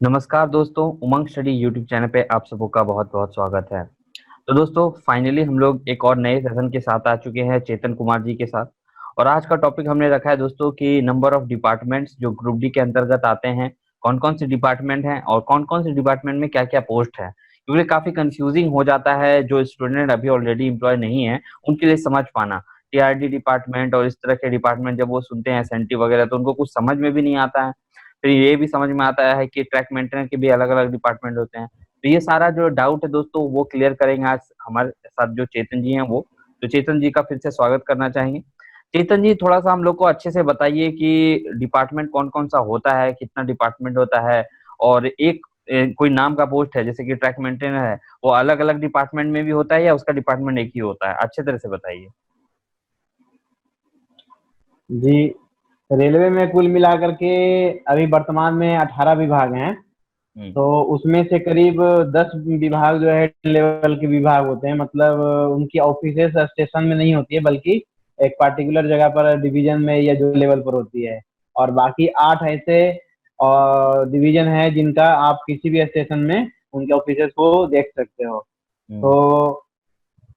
नमस्कार दोस्तों, उमंग study YouTube channel पे आप सबों का बहुत-बहुत स्वागत है। तो दोस्तों फाइनली हम लोग एक और नए सेशन के साथ आ चुके हैं चेतन कुमार जी के साथ। और आज का टॉपिक हमने रखा है दोस्तों कि नंबर ऑफ डिपार्टमेंट्स जो ग्रुप डी के अंतर्गत आते हैं, कौन-कौन से डिपार्टमेंट हैं और कौन-कौन से डिपार्टमेंट में क्या-क्या पोस्ट है। क्योंकि काफ़ी कन्फ्यूजिंग हो जाता है जो स्टूडेंट अभी ऑलरेडी एम्प्लॉय नहीं है, उनके लिए समझ पाना। टीआरडी डिपार्टमेंट और इस तरह के डिपार्टमेंट जब वो सुनते हैं एसएनटी वगैरह तो उनको कुछ समझ में भी नहीं आता है। फिर ये भी समझ में आता है कि ट्रैक मेंटेनेंस के भी अलग-अलग डिपार्टमेंट होते हैं। तो ये सारा जो डाउट है दोस्तों वो क्लियर करेंगे आज हमारे साथ जो चेतन जी हैं वो। तो चेतन जी का फिर से स्वागत करना चाहेंगे। चेतन जी थोड़ा-सा हम लोग को अच्छे से बताइए कि डिपार्टमेंट कौन-कौन सा होता है, कितना डिपार्टमेंट होता है और एक कोई नाम का पोस्ट है जैसे कि ट्रैक मेंटेनर है, वो अलग-अलग डिपार्टमेंट में भी होता है या उसका डिपार्टमेंट एक ही होता है? अच्छे तरह से बताइए। जी, रेलवे में कुल मिलाकर के अभी वर्तमान में 18 विभाग हैं। हुँ। तो उसमें से करीब 10 विभाग जो है लेवल के विभाग होते हैं, मतलब उनकी ऑफिसेस स्टेशन में नहीं होती है, बल्कि एक पार्टिकुलर जगह पर डिवीजन में या जो लेवल पर होती है। और बाकी 8 ऐसे डिवीजन है जिनका आप किसी भी स्टेशन में उनके ऑफिसेस को देख सकते हो। हुँ, तो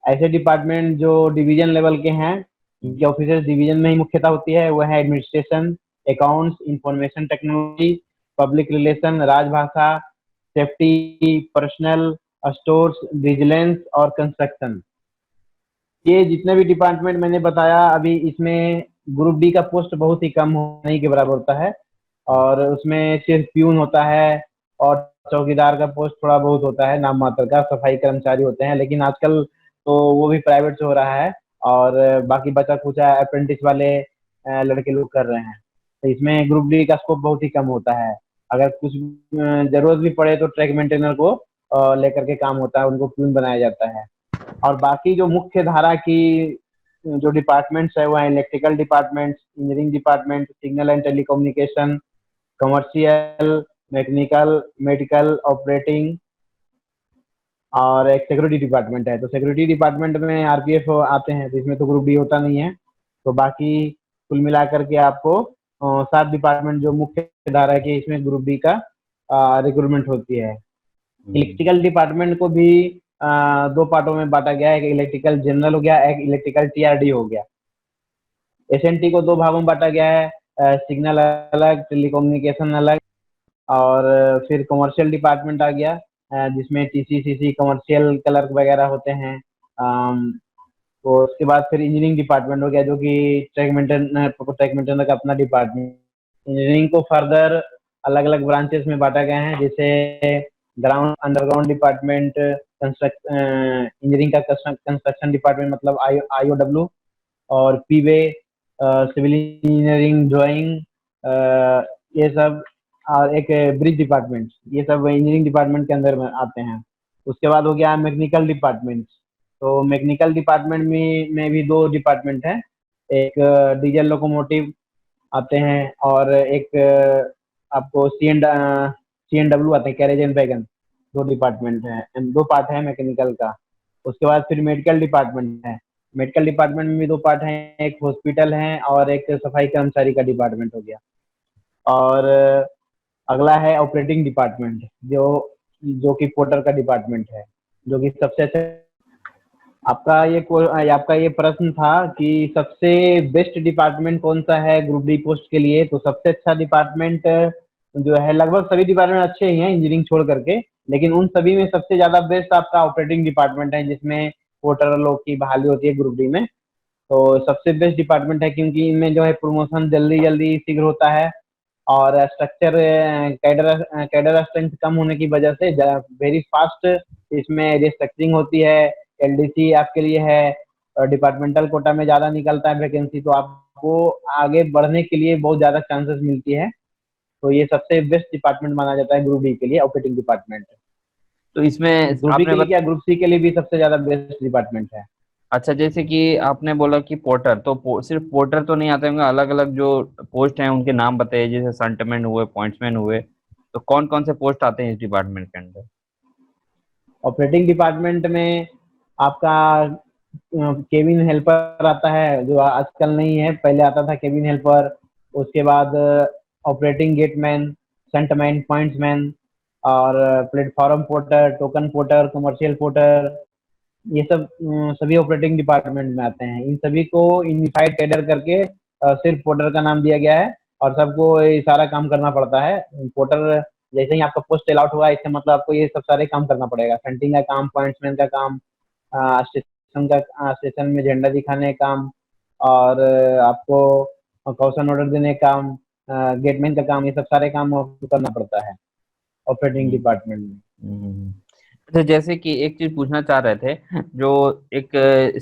ऐसे डिपार्टमेंट जो डिवीजन लेवल के हैं, हुँ, इनकी ऑफिसर्स डिवीजन में ही मुख्यतः होती है, वो है administration, accounts, information technology, public relation, राजभाषा, सेफ्टी, पर्सनल, स्टोर्स, विजिलेंस और कंस्ट्रक्शन। ये जितने भी डिपार्टमेंट मैंने बताया अभी, इसमें ग्रुप डी का पोस्ट बहुत ही कम होने के बराबर होता है। हुँ, और उसमें सिर्फ प्यून होता है और चौकीदार का पोस्ट थोड़ा बहुत होता है, नाम मात्र का सफाई कर्मचारी होते हैं, लेकिन आजकल तो वो भी प्राइवेट से हो रहा है। और बाकी बचा खुचा अप्रेंटिस वाले लड़के लोग कर रहे हैं। तो इसमें ग्रुप डी का स्कोप बहुत ही कम होता है। अगर कुछ जरूरत भी पड़े तो ट्रैक मेंटेनर को लेकर के काम होता है, उनको प्यून बनाया जाता है। और बाकी जो मुख्य धारा की जो डिपार्टमेंट्स है वो है electrical department, engineering department, signal and telecommunication, commercial, mechanical, medical, operating और एक सिक्योरिटी डिपार्टमेंट है। तो सिक्योरिटी डिपार्टमेंट में आरपीएफ आते हैं, तो इसमें तो ग्रुप डी होता नहीं है। तो बाकी कुल मिलाकर के आपको 7 डिपार्टमेंट जो मुख्य धारा की इसमें ग्रुप डी का रिक्रूटमेंट होती है। हुँ, इलेक्ट्रिकल डिपार्टमेंट को भी दो पार्टों में बांटा गया है, एक इलेक्ट्रिकल जनरल हो गया, एक इलेक्ट्रिकल टीआरडी हो गया। एसएनटी को दो भागों में बांटा गया है, सिग्नल अलग, टेलीकम्युनिकेशन अलग। और फिर कमर्शियल डिपार्टमेंट आ गया, जिसमें टीसी सीसी कमर्शियल क्लर्क वगैरह होते हैं। तो उसके बाद फिर इंजीनियरिंग डिपार्टमेंट हो गया, जो कि ट्रैक मेंटेनर का अपना डिपार्टमेंट। इंजीनियरिंग को फर्दर अलग अलग ब्रांचेस में बांटा गया है, जैसे ग्राउंड अंडरग्राउंड डिपार्टमेंट, इंजीनियरिंग का कंस्ट्रक्शन डिपार्टमेंट मतलब आईओडब्ल्यू, और पीवे, सिविल इंजीनियरिंग, ड्राइंग, ये सब। और एक ब्रिज डिपार्टमेंट, ये सब इंजीनियरिंग डिपार्टमेंट के अंदर में आते हैं। उसके बाद हो गया मैकेनिकल डिपार्टमेंट। तो मैकेनिकल डिपार्टमेंट में भी दो डिपार्टमेंट हैं, एक डीजल लोकोमोटिव आते हैं, और एक आपको सी एन डब्ल्यू आते हैं, कैरेज एंड वैगन। दो डिपार्टमेंट है, दो पार्ट है मैकेनिकल का। उसके बाद फिर मेडिकल डिपार्टमेंट है। मेडिकल डिपार्टमेंट में भी दो पार्ट हैं, एक हॉस्पिटल है और एक सफाई कर्मचारी का डिपार्टमेंट हो गया। और अगला है ऑपरेटिंग डिपार्टमेंट, जो जो कि पोर्टर का डिपार्टमेंट है, जो कि सबसे अच्छा। आपका ये प्रश्न था कि सबसे बेस्ट डिपार्टमेंट कौन सा है ग्रुप डी पोस्ट के लिए। तो सबसे अच्छा डिपार्टमेंट जो है, लगभग सभी डिपार्टमेंट अच्छे ही हैं इंजीनियरिंग छोड़ करके, लेकिन उन सभी में सबसे ज्यादा बेस्ट आपका ऑपरेटिंग डिपार्टमेंट है, जिसमें पोर्टर लोग की बहाली होती है ग्रुप डी में। तो सबसे बेस्ट डिपार्टमेंट है, क्योंकि इनमें जो है प्रमोशन जल्दी जल्दी शीघ्र होता है। और स्ट्रक्चर, कैडर कैडर स्ट्रेंथ कम होने की वजह से वेरी फास्ट इसमें रिस्ट्रक्चरिंग होती है। एलडीसी आपके लिए है, और डिपार्टमेंटल कोटा में ज्यादा निकलता है वैकेंसी, तो आपको आगे बढ़ने के लिए बहुत ज्यादा चांसेस मिलती है। तो ये सबसे बेस्ट डिपार्टमेंट माना जाता है ग्रुप डी के लिए, ऑपरेटिंग डिपार्टमेंट। तो इसमें ग्रुप डी आपने के लिए क्या, ग्रुप सी के लिए भी सबसे ज्यादा बेस्ट डिपार्टमेंट है। अच्छा जैसे कि आपने बोला कि पोर्टर तो सिर्फ पोर्टर तो नहीं आते होंगे, अलग अलग जो पोस्ट हैं उनके नाम बताइए, जैसे संटमैन हुए, पॉइंट्समैन हुए, तो कौन कौन से पोस्ट आते हैं इस डिपार्टमेंट के अंदर? ऑपरेटिंग डिपार्टमेंट में आपका केबिन हेल्पर आता है, जो आजकल नहीं है, पहले आता था केबिन हेल्पर। उसके बाद ऑपरेटिंग गेटमैन, सेंटमैन, पॉइंट्समैन, और platform porter, token porter, commercial porter, ये सब सभी ऑपरेटिंग डिपार्टमेंट में आते हैं। इन सभी को यूनिफाइड कैडर करके सिर्फ पोर्टर का नाम दिया गया है और सबको ये सारा काम करना पड़ता है। पोर्टर जैसे ही आपका पोस्ट अलाउट हुआ, इससे मतलब आपको ये सब सारे काम करना पड़ेगा। फ्रंटिंग का काम, पॉइंट्समैन का काम, स्टेशन में झंडा दिखाने का काम, और आपको कॉशन ऑर्डर देने का काम, गेटमैन का काम, ये सब सारे काम आपको करना पड़ता है ऑपरेटिंग डिपार्टमेंट में। अच्छा, जैसे कि एक चीज पूछना चाह रहे थे, जो एक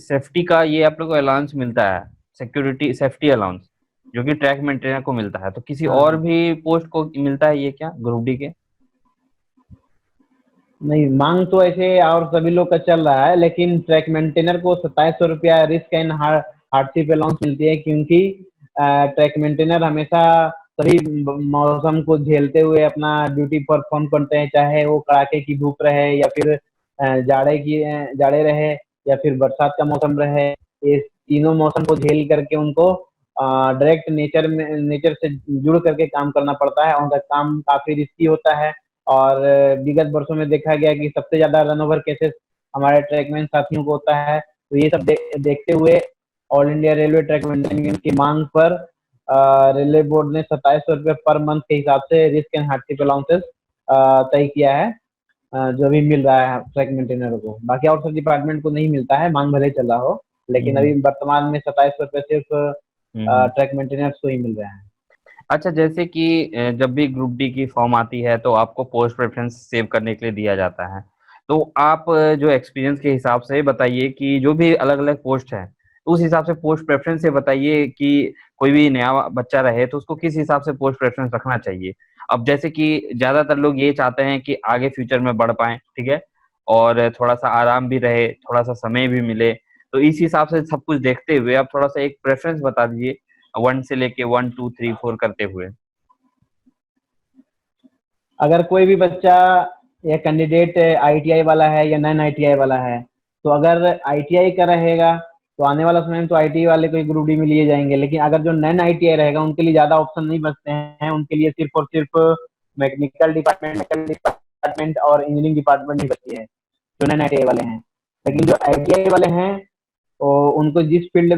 सेफ्टी का ये आप लोग को अलाउंस मिलता है, सिक्योरिटी सेफ्टी अलाउंस, जो कि ट्रैक मेंटेनर को मिलता है, तो किसी और हाँ, भी पोस्ट को मिलता है ये क्या ग्रुप डी के? नहीं, मांग तो ऐसे और सभी लोग का चल रहा है, लेकिन ट्रैक मेंटेनर को 2700 रुपया रिस्क एंड हार्डशिप अलाउंस मिलती है, क्योंकि ट्रैक मेंटेनर हमेशा सभी मौसम को झेलते हुए अपना ड्यूटी परफॉर्म करते हैं, चाहे वो कड़ाके की धूप रहे या फिर जाड़े रहे या फिर बरसात का मौसम रहे। ये तीनों मौसम को झेल करके उनको डायरेक्ट नेचर से जुड़ करके काम करना पड़ता है। उनका काम काफी रिस्की होता है और विगत वर्षों में देखा गया कि सबसे ज्यादा रन ओवर केसेस हमारे ट्रैकमैन साथियों को होता है। तो ये सब देखते हुए all India railway trackman union की मांग पर रेलवे बोर्ड ने 2700 रुपये पर मंथ के हिसाब से रिस्क एंड हार्डशिप अलाउंसेस तय किया है, जो भी मिल रहा है ट्रैक मेंटेनर को। बाकी और सब डिपार्टमेंट को नहीं मिलता है, मांग भले चल रहा हो, लेकिन अभी वर्तमान में 2700 रुपये सिर्फ ट्रैक मेंटेनर्स को ही मिल रहा है। अच्छा, जैसे कि जब भी ग्रुप डी की फॉर्म आती है तो आपको पोस्ट प्रेफरेंस सेव करने के लिए दिया जाता है, तो आप जो एक्सपीरियंस के हिसाब से बताइए कि जो भी अलग अलग पोस्ट है, उस हिसाब से पोस्ट प्रेफरेंस से बताइए कि कोई भी नया बच्चा रहे तो उसको किस हिसाब से पोस्ट प्रेफरेंस रखना चाहिए। अब जैसे कि ज्यादातर लोग ये चाहते हैं कि आगे फ्यूचर में बढ़ पाए, ठीक है, और थोड़ा सा आराम भी रहे, थोड़ा सा समय भी मिले, तो इस हिसाब से सब कुछ देखते हुए आप थोड़ा सा एक प्रेफरेंस बता दीजिए, 1 से लेके 1 2 3 4 करते हुए। अगर कोई भी बच्चा या कैंडिडेट आईटीआई वाला है या नॉन आईटीआई वाला है, तो अगर आईटीआई का रहेगा तो आने वाला समय में तो आईटीआई वाले को ग्रुप डी में लिए जाएंगे। लेकिन अगर जो नॉन आईटीआई रहेगा उनके लिए ज्यादा ऑप्शन नहीं बचते हैं, उनके लिए सिर्फ और सिर्फ मैकेनिकल डिपार्टमेंट और इंजीनियरिंग डिपार्टमेंट ही बची है जो नॉन आईटीआई वाले हैं। लेकिन जो आईटीआई वाले हैं, तो उनको जिस फील्ड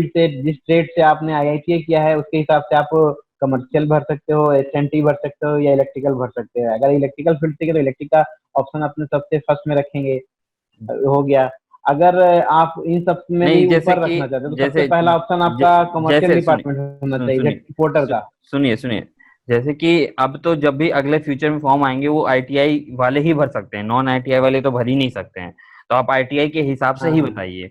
से, जिस ट्रेड से आपने आईआईटीआई किया है, उसके हिसाब से आप कमर्शियल भर सकते हो, एसएनटी भर सकते हो या इलेक्ट्रिकल भर सकते हो। अगर इलेक्ट्रिकल फील्ड से तो इलेक्ट्रिक का ऑप्शन अपने सबसे फर्स्ट में रखेंगे, हो गया। अगर आप इन सब में भी नहीं, जैसे ऊपर कि रखना चाहते हो तो सबसे जैसे पहला ऑप्शन आपका कमर्शियल जैसे डिपार्टमेंट होना चाहिए, पोर्टर का। सुनिए सुनिए, जैसे कि अब तो जब भी अगले फ्यूचर में फॉर्म आएंगे वो आईटीआई वाले ही भर सकते हैं, नॉन आईटीआई वाले तो भर ही नहीं सकते हैं, तो आप आईटीआई के हिसाब से हाँ ही हाँ बताइए।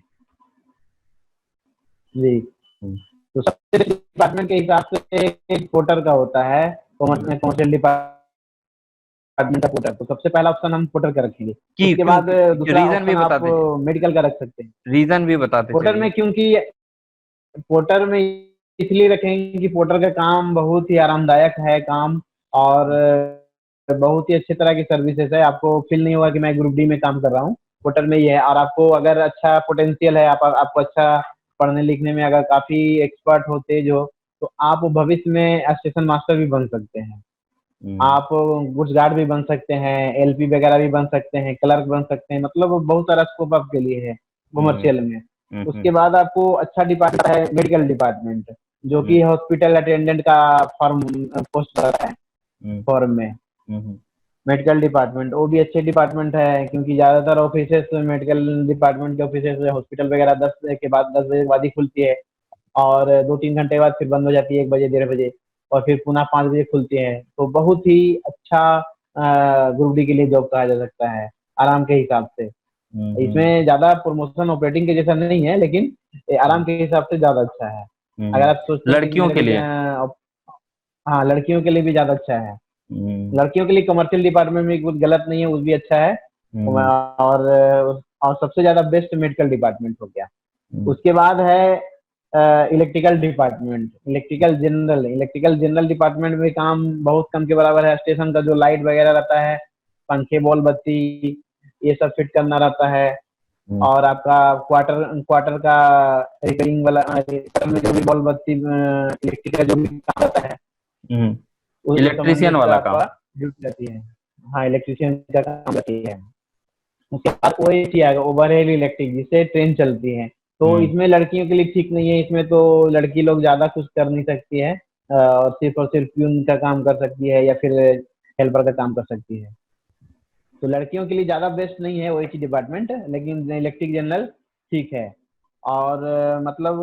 जी। हम्म, तो सबसे डिपार्टमेंट के हिसाब से एक पोर्टर का होता है, कमर्शियल डिपार्टमेंट का पोर्टर। तो सबसे पहला ऑप्शन हम पोर्टर का रखेंगे। कि उसके क्यों, बाद दूसरा रीजन भी ऑप्शन बता आप दीजिए, मेडिकल का रख सकते हैं रीजन भी बताते पोर्टर चलिए। में। क्योंकि पोर्टर में इसलिए रखेंगे कि पोर्टर का काम बहुत ही आरामदायक है काम, और बहुत ही अच्छे तरह की सर्विसेज है। आपको फील नहीं होगा कि मैं ग्रुप डी में काम कर रहा हूँ, पोर्टर में ये है। और आपको अगर अच्छा पोटेंशियल है, आपको अच्छा पढ़ने लिखने में अगर काफी एक्सपर्ट होते जो, तो आप भविष्य में स्टेशन मास्टर भी बन सकते हैं, हम्म, आप गुड्स गार्ड भी बन सकते हैं, एलपी वगैरह भी बन सकते हैं, क्लर्क बन सकते हैं। मतलब बहुत सारा स्कोप आपके लिए है हम्म, कमर्शियल में। उसके बाद आपको अच्छा डिपार्टमेंट है मेडिकल डिपार्टमेंट, जो कि हम्म, हॉस्पिटल अटेंडेंट का फॉर्म पोस्ट है हम्म, फॉर्म में। हम्म, मेडिकल डिपार्टमेंट वो भी अच्छे डिपार्टमेंट है, क्योंकि ज्यादातर ऑफिसेस मेडिकल डिपार्टमेंट के ऑफिसेस हॉस्पिटल वगैरह 10 बजे के बाद ही खुलती है, और 2-3 घंटे बाद फिर बंद हो जाती है, 1 बजे 1:30 बजे, और फिर पुनः 5 बजे खुलती है। तो बहुत ही अच्छा ग्रुप डी के लिए जॉब कहा जा सकता है आराम के हिसाब से। इसमें ज्यादा प्रमोशन ऑपरेटिंग के जैसा नहीं है, लेकिन आराम के हिसाब से ज्यादा अच्छा है। अगर आप सोचते हैं कि लड़कियों मेरे के को लिए। हाँ, लड़कियों के लिए भी ज्यादा अच्छा है। हम्म, लड़कियों के लिए कमर्शियल डिपार्टमेंट में कुछ गलत नहीं है, वो भी अच्छा है। हम्म, और सबसे ज्यादा बेस्ट मेडिकल डिपार्टमेंट हो गया। हम्म, उसके बाद है electrical department, electrical general department में काम बहुत कम के बराबर है। स्टेशन का जो लाइट वगैरह रहता है, पंखे बॉल बत्ती, ये सब फिट करना रहता है। हम्म, और आपका क्वार्टर क्वार्टर का रिपेयरिंग वाला, क्वार्टर में जो भी बॉल बत्ती इलेक्ट्रिक का जो भी काम रहता है, उस इलेक्ट्रीशियन संबंधित वाला आपका काम। ड्यूटी रहती है। हाँ इलेक्ट्रिशियन का काम करती है। उसके बाद ओएसी आएगा, ओवरहेड इलेक्ट्रिक, जिससे ट्रेन चलती है। तो हम्म इसमें लड़कियों के लिए ठीक नहीं है, इसमें तो लड़की लोग ज्यादा कुछ कर नहीं सकती है, और सिर्फ प्यून का काम कर सकती है या फिर हेल्पर का काम कर सकती है। तो लड़कियों के लिए ज्यादा बेस्ट नहीं है ओएसी डिपार्टमेंट, लेकिन इलेक्ट्रिक जनरल ठीक है। और मतलब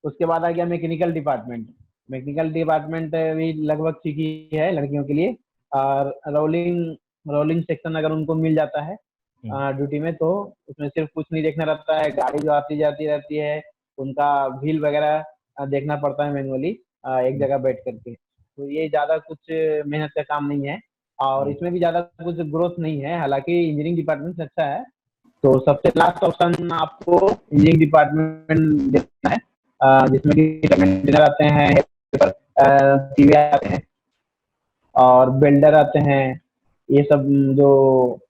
उसके बाद आ गया मैकेनिकल डिपार्टमेंट। मैकेनिकल डिपार्टमेंट भी लगभग ठीक ही है लड़कियों के लिए। और रोलिंग रोलिंग सेक्शन अगर उनको मिल जाता है हम्म ड्यूटी में, तो उसमें सिर्फ कुछ नहीं देखना रहता है, गाड़ी जो आती जाती रहती है उनका व्हील वगैरह देखना पड़ता है मैनुअली, एक हम्म जगह बैठ करके। तो ये ज्यादा कुछ मेहनत का काम नहीं है, और हम्म इसमें भी ज्यादा कुछ ग्रोथ नहीं है, हालांकि इंजीनियरिंग डिपार्टमेंट अच्छा है। तो सबसे लास्ट ऑप्शन आपको इंजीनियरिंग डिपार्टमेंट देना है, जिसमें कि इंजीनियर आते हैं, टीवी आते हैं और बिल्डर आते हैं। ये सब जो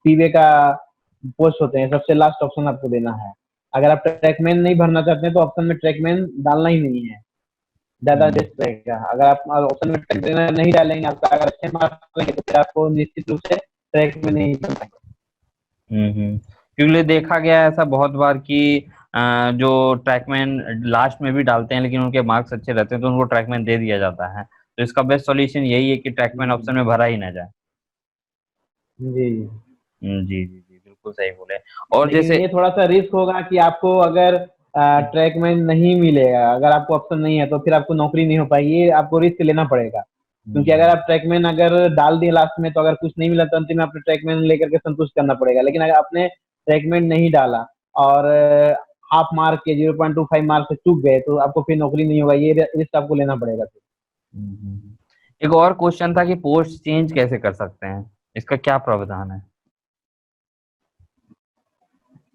पीवे का पोस्ट होते हैं, सबसे लास्ट ऑप्शन आपको देना है। अगर आप ट्रैकमैन नहीं भरना चाहते हैं तो ऑप्शन में ट्रैकमैन डालना ही नहीं है, ज्यादा हम्म बेस्ट रहेगा। अगर आप ऑप्शन में ट्रैकमैन नहीं डालेंगे, आपका अगर अच्छे मार्क्स रहेंगे, तो फिर आपको निश्चित रूप से ट्रैक में नहीं चलना। क्योंकि देखा गया है ऐसा बहुत बार कि जो ट्रैकमैन लास्ट में भी डालते हैं लेकिन उनके मार्क्स अच्छे रहते हैं तो उनको ट्रैकमैन दे दिया जाता है। तो इसका बेस्ट सॉल्यूशन यही है कि ट्रैकमैन ऑप्शन में भरा ही ना जाए। जी। जी जी जी, बिल्कुल सही बोले। और लेकिन जैसे ये थोड़ा सा रिस्क होगा कि आपको अगर ट्रैक में नहीं मिलेगा, अगर आपको ऑप्शन नहीं है, तो फिर आपको नौकरी नहीं हो पाएगी, ये आपको रिस्क लेना पड़ेगा। क्योंकि अगर हम्म आप ट्रैकमैन अगर डाल दिए लास्ट में, तो अगर कुछ नहीं मिला तो अंतिम में आपको ट्रैकमैन लेकर के संतुष्ट करना पड़ेगा। लेकिन अगर आपने ट्रैकमैन नहीं डाला और हाफ मार्क के 0.25 मार्क से चूक गए, तो आपको फिर नौकरी नहीं होगा, ये रिस्क आपको लेना पड़ेगा फिर। एक और क्वेश्चन था कि पोस्ट चेंज कैसे कर सकते हैं, इसका क्या प्रावधान है?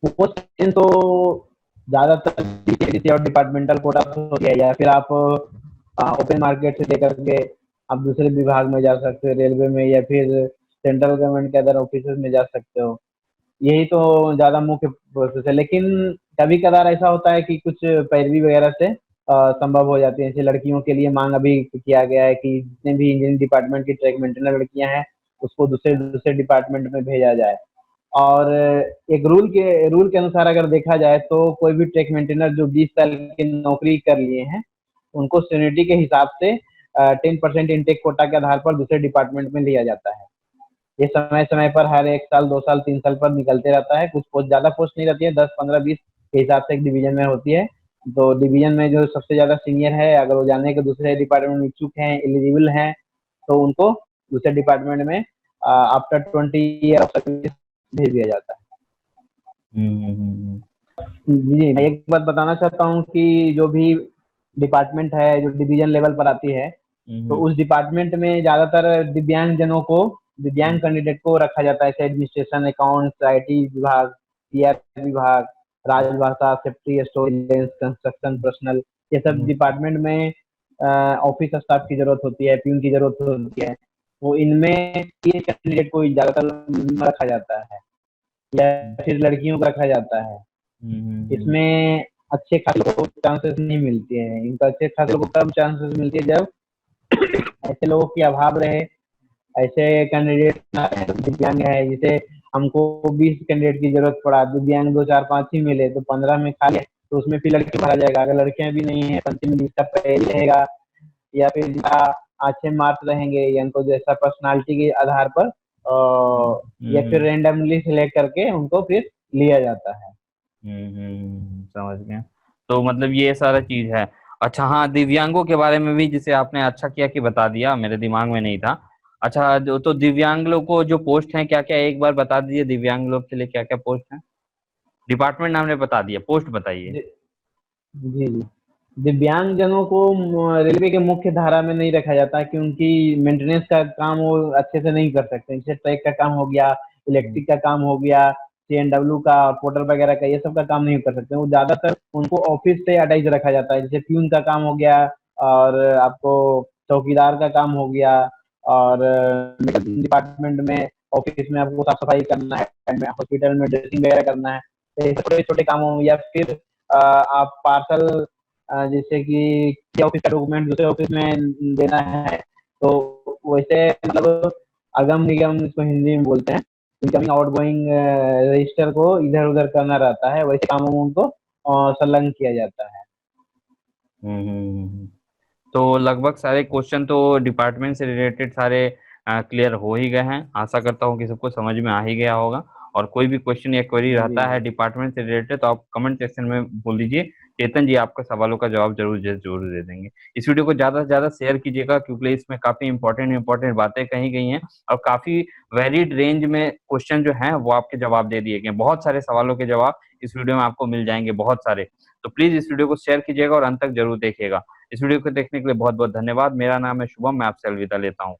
पोस्ट तो ज्यादातर किसी और डिपार्टमेंटल कोटा से हो गया, या फिर आप ओपन मार्केट से लेकर के आप दूसरे विभाग में जा सकते हो, रेलवे में या फिर सेंट्रल गवर्नमेंट के अदर ऑफिस में जा सकते हो। यही तो ज्यादा मुख्य प्रोसेस है। लेकिन कभी कदार ऐसा होता है कि कुछ पैरवी वगैरह से संभव हो जाती है। जैसे लड़कियों के लिए मांग अभी किया गया है कि जितने भी इंजीनियरिंग डिपार्टमेंट की ट्रैक मेंटेनर लड़कियां हैं, उसको दूसरे दूसरे डिपार्टमेंट में भेजा जाए। और एक रूल के अनुसार अगर देखा जाए, तो कोई भी ट्रैक मेंटेनर जो 20 साल की नौकरी कर लिए हैं, उनको सीनियरिटी के हिसाब से 10% इनटेक कोटा के आधार पर दूसरे डिपार्टमेंट में लिया जाता है। ये समय समय पर हर 1 साल 2 साल 3 साल पर निकलते रहता है। कुछ पोस्ट ज्यादा पोस्ट नहीं रहती है, 10 15 20 के हिसाब से एक डिवीजन में होती है। तो डिवीजन में जो सबसे ज्यादा सीनियर है, अगर वो जाने के दूसरे डिपार्टमेंट में इच्छुक हैं, एलिजिबल हैं, तो उनको दूसरे डिपार्टमेंट में आफ्टर 20 ईयर ऑफ सर्विस भेज दिया जाता है। हम्म जी, मैं एक बात बताना चाहता हूँ कि जो भी डिपार्टमेंट है, जो डिवीजन लेवल पर आती है, तो हम्म उस डिपार्टमेंट में ज्यादातर दिव्यांग जनों को, दिव्यांग हम्म कैंडिडेट को रखा जाता है, जैसे एडमिनिस्ट्रेशन, अकाउंट्स, आईटी विभाग, सीआर विभाग, राजभाषा, सेफ्टी, स्टोरेज, कंस्ट्रक्शन, पर्सनल, ये सब हम्म डिपार्टमेंट में ऑफिस स्टाफ की जरूरत होती है, प्यून की जरूरत होती है। वो इनमें ये कैंडिडेट को ज्यादातर रखा जाता है, या फिर लड़कियों को रखा जाता है। हम्म इसमें अच्छे खासे लोगों को चांसेस नहीं मिलती है, इनको अच्छे खासे लोगों को तब चांसेस मिलती है जब ऐसे लोगों की अभाव रहे, ऐसे कैंडिडेट दिव्यांग है, जिसे हमको 20 कैंडिडेट की जरूरत पड़ा, दिव्यांग 2 4 5 ही मिले, तो 15 में खा लिया, तो उसमें फिर लड़के भरा जाएगा। अगर लड़कियां भी नहीं है, अंतिम लिस्ट का रहेगा, या फिर जिनका अच्छे मार्क्स रहेंगे, या उनको जैसा पर्सनालिटी के आधार पर या फिर रेंडमली सिलेक्ट करके उनको फिर लिया जाता है। समझ गए। तो मतलब ये सारा चीज है। अच्छा हाँ, दिव्यांगों के बारे में भी, जिसे आपने अच्छा किया कि बता दिया, मेरे दिमाग में नहीं था। अच्छा तो दिव्यांग लोग को जो पोस्ट हैं क्या क्या, एक बार बता दीजिए दिव्यांग लोग के लिए क्या क्या पोस्ट हैं। डिपार्टमेंट नाम ने बता दिया, पोस्ट बताइए। जी जी जी। दिव्यांग जनों को रेलवे के मुख्य धारा में नहीं रखा जाता, क्योंकि मेंटेनेंस का काम वो अच्छे से नहीं कर सकते। जैसे ट्रैक का काम हो गया, हम्म इलेक्ट्रिक का काम हो गया, सीएनडब्ल्यू का, पोर्टर वगैरह का, ये सब का काम नहीं कर सकते। वो ज्यादातर उनको ऑफिस से अटैच रखा जाता है। जैसे प्यून का काम हो गया, और आपको चौकीदार का काम हो गया, और डिपार्टमेंट में ऑफिस में आपको साफ सफाई करना है, हॉस्पिटल में ड्रेसिंग वगैरह करना है, तो छोटे छोटे काम हो। या फिर आप पार्सल, जैसे कि ऑफिस का डॉक्यूमेंट दूसरे ऑफिस में देना है, तो वैसे मतलब अगम निगम इसको हिंदी में बोलते हैं। इनकमिंग आउटगोइंग रजिस्टर को इधर उधर करना रहता है, वैसे कामों में उनको संलग्न किया जाता है। हम्म। तो लगभग सारे क्वेश्चन तो डिपार्टमेंट से रिलेटेड सारे क्लियर हो ही गए हैं। आशा करता हूँ कि सबको समझ में आ ही गया होगा। और कोई भी क्वेश्चन या क्वेरी जी रहता है डिपार्टमेंट से रिलेटेड तो आप कमेंट सेक्शन में बोल दीजिए। चेतन जी आपके सवालों का जवाब जरूर दे देंगे। इस वीडियो को ज्यादा से ज्यादा शेयर कीजिएगा, क्योंकि इसमें काफी इंपॉर्टेंट बातें कही गई हैं और काफी वेरिड रेंज में क्वेश्चन जो हैं वो आपके जवाब दे दिए गए। बहुत सारे सवालों के जवाब इस वीडियो में आपको मिल जाएंगे, बहुत सारे। तो प्लीज इस वीडियो को शेयर कीजिएगा और अंत तक जरूर देखिएगा। इस वीडियो को देखने के लिए बहुत बहुत धन्यवाद। मेरा नाम है शुभम, मैं आपसे अलविदा लेता हूँ।